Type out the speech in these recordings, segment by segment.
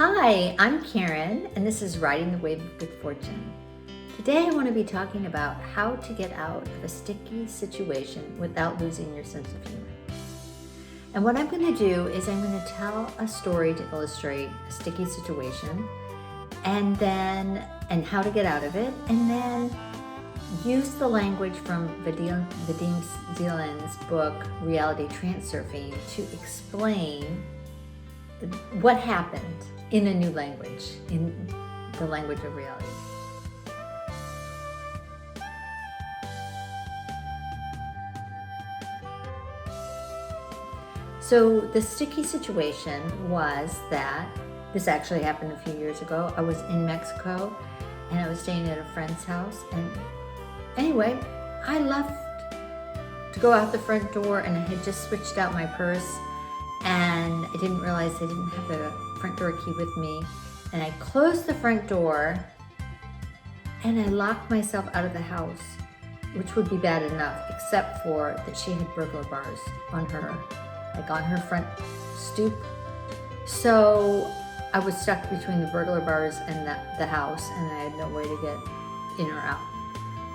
Hi, I'm Karen, and this is Riding the Wave of Good Fortune. Today I want to be talking about how to get out of a sticky situation without losing your sense of humor. And what I'm going to do is I'm going to tell a story to illustrate a sticky situation and how to get out of it, and then use the language from Vadim Zeland's book, Reality Transurfing, to explain what happened in a new language, in the language of reality. So the sticky situation was that this actually happened a few years ago. I was in Mexico and I was staying at a friend's house, and anyway, I left to go out the front door and I had just switched out my purse, and I didn't realize I didn't have the front door key with me, and I closed the front door and I locked myself out of the house, which would be bad enough, except for that she had burglar bars on her, like on her front stoop. So I was stuck between the burglar bars and the house, and I had no way to get in or out.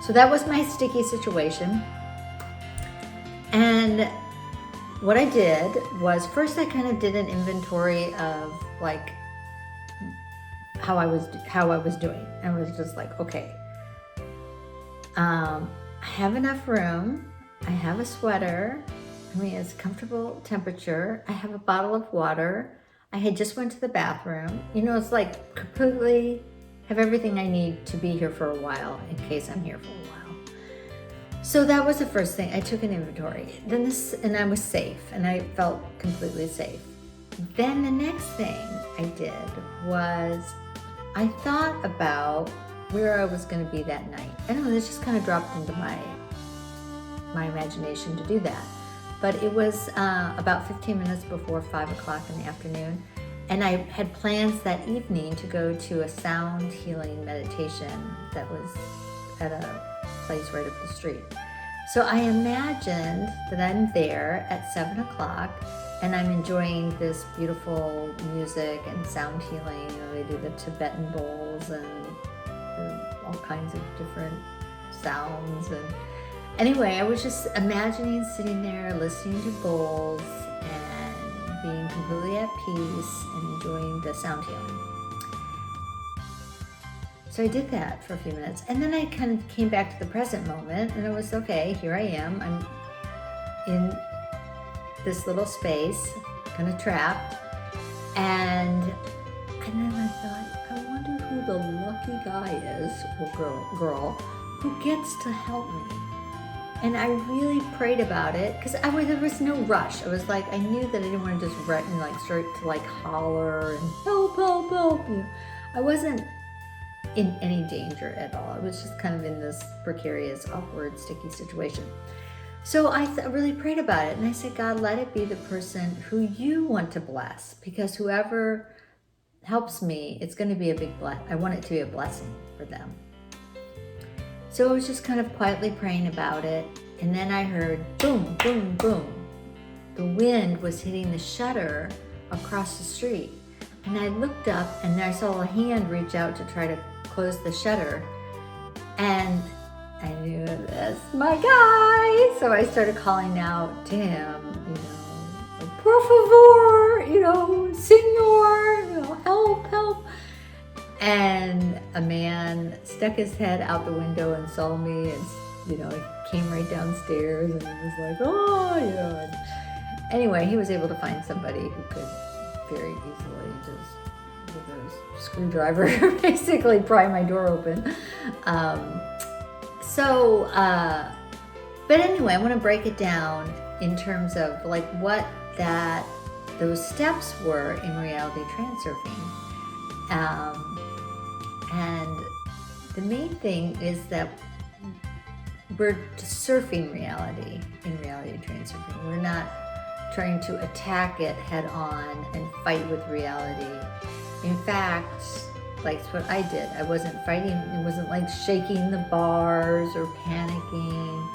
So that was my sticky situation. And what I did was, first I kind of did an inventory of like how I was doing. I was just like, okay, I have enough room. I have a sweater. I mean, it's a comfortable temperature. I have a bottle of water. I had just went to the bathroom. You know, it's like completely have everything I need to be here for a while in case I'm here for a while. So that was the first thing. I took an inventory. And I was safe, and I felt completely safe. Then the next thing I did was I thought about where I was going to be that night. I don't know, this just kind of dropped into my imagination to do that. But it was about 15 minutes before 5 o'clock in the afternoon, and I had plans that evening to go to a sound healing meditation that was at a place right up the street. So I imagined that I'm there at 7 o'clock and I'm enjoying this beautiful music and sound healing. You know, they do the Tibetan bowls and all kinds of different sounds. And anyway, I was just imagining sitting there listening to bowls and being completely at peace and enjoying the sound healing. So I did that for a few minutes, and then I kind of came back to the present moment, and it was okay, here I am. I'm in this little space, kind of trapped, and then I thought, I wonder who the lucky guy is, or girl, who gets to help me. And I really prayed about it, because there was no rush. I was like, I knew that I didn't want to just start to holler and help, help, help. You know, I wasn't in any danger at all. I was just kind of in this precarious, awkward, sticky situation. So I really prayed about it, and I said, God, let it be the person who you want to bless, because whoever helps me, it's going to be a big bless. I want it to be a blessing for them. So I was just kind of quietly praying about it, and then I heard boom, boom, boom. The wind was hitting the shutter across the street, and I looked up and I saw a hand reach out to try to close the shutter, and I knew, that's my guy. So I started calling out to him, por favor, senor, help, help. And a man stuck his head out the window and saw me, and he came right downstairs, and he was like, oh, And anyway, he was able to find somebody who could very easily just with a screwdriver basically pry my door open. But anyway, I want to break it down in terms of like what those steps were in reality transurfing. And the main thing is that we're surfing reality in reality transurfing. We're not trying to attack it head on and fight with reality. In fact, like what I did, I wasn't fighting. It wasn't like shaking the bars or panicking.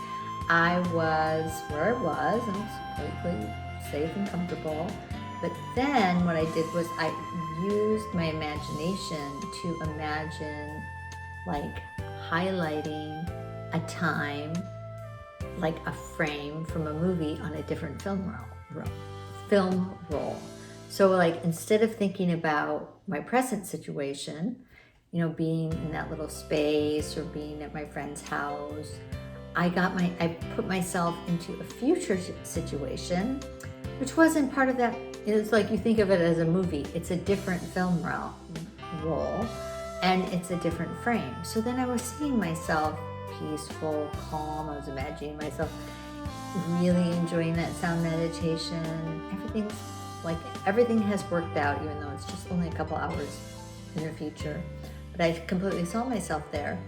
I was where I was, and I was completely safe and comfortable. But then what I did was I used my imagination to imagine like highlighting a time, like a frame from a movie on a different film roll. So like instead of thinking about my present situation, you know, being in that little space or being at my friend's house, I put myself into a future situation, which wasn't part of that. It's like you think of it as a movie. It's a different film roll, and it's a different frame. So then I was seeing myself peaceful, calm. I was imagining myself really enjoying that sound meditation. Everything has worked out, even though it's just only a couple hours in the future. But I completely saw myself there.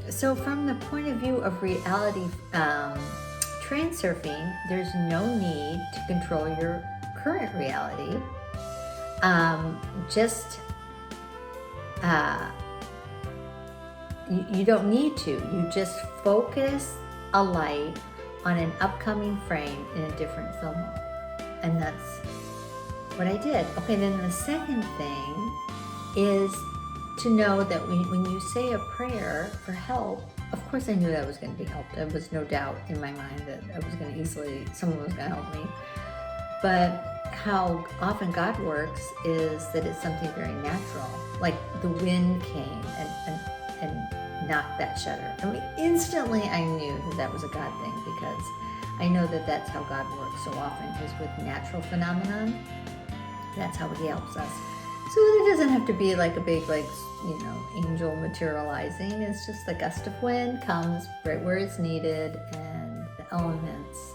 So from the point of view of reality, transurfing, there's no need to control your current reality. You don't need to. You just focus a light on an upcoming frame in a different film roll. And that's what I did. Okay, then the second thing is to know that when you say a prayer for help, of course I knew that was going to be helped. There was no doubt in my mind that someone was going to help me. But how often God works is that it's something very natural. Like the wind came and knocked that shutter. I mean, instantly I knew that was a God thing, because I know that that's how God works so often, is with natural phenomenon. That's how He helps us. So it doesn't have to be like a big, angel materializing. It's just a gust of wind comes right where it's needed, and the elements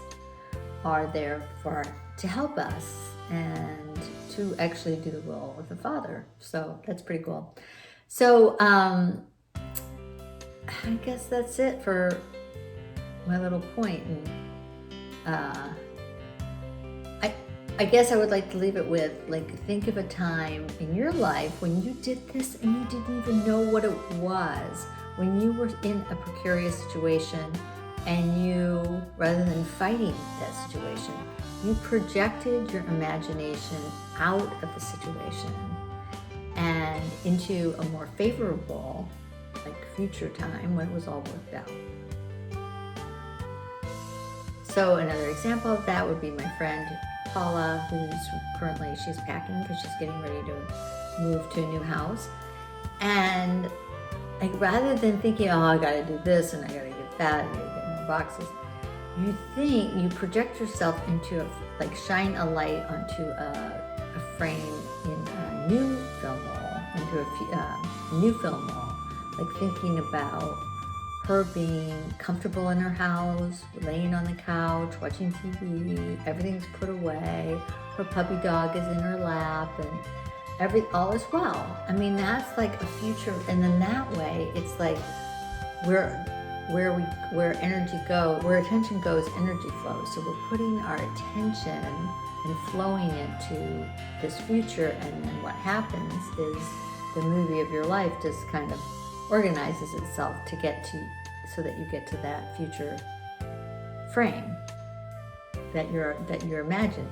are there to help us and to actually do the will of the Father. So that's pretty cool. So I guess that's it for my little point. And I guess I would like to leave it with, think of a time in your life when you did this and you didn't even know what it was, when you were in a precarious situation and you, rather than fighting that situation, you projected your imagination out of the situation and into a more favorable, future time when it was all worked out. So another example of that would be my friend Paula, she's packing because she's getting ready to move to a new house. And rather than thinking, I gotta do this and I gotta get that, and I gotta get more boxes, you project yourself into shine a light onto a frame in a new film roll, into a new film roll, thinking about her being comfortable in her house, laying on the couch, watching TV, everything's put away, her puppy dog is in her lap, and all is well. I mean, that's a future, and then that way, it's where energy goes, where attention goes, energy flows. So we're putting our attention and flowing it to this future, and then what happens is the movie of your life just kind of organizes itself so that you get to that future frame that you're imagining.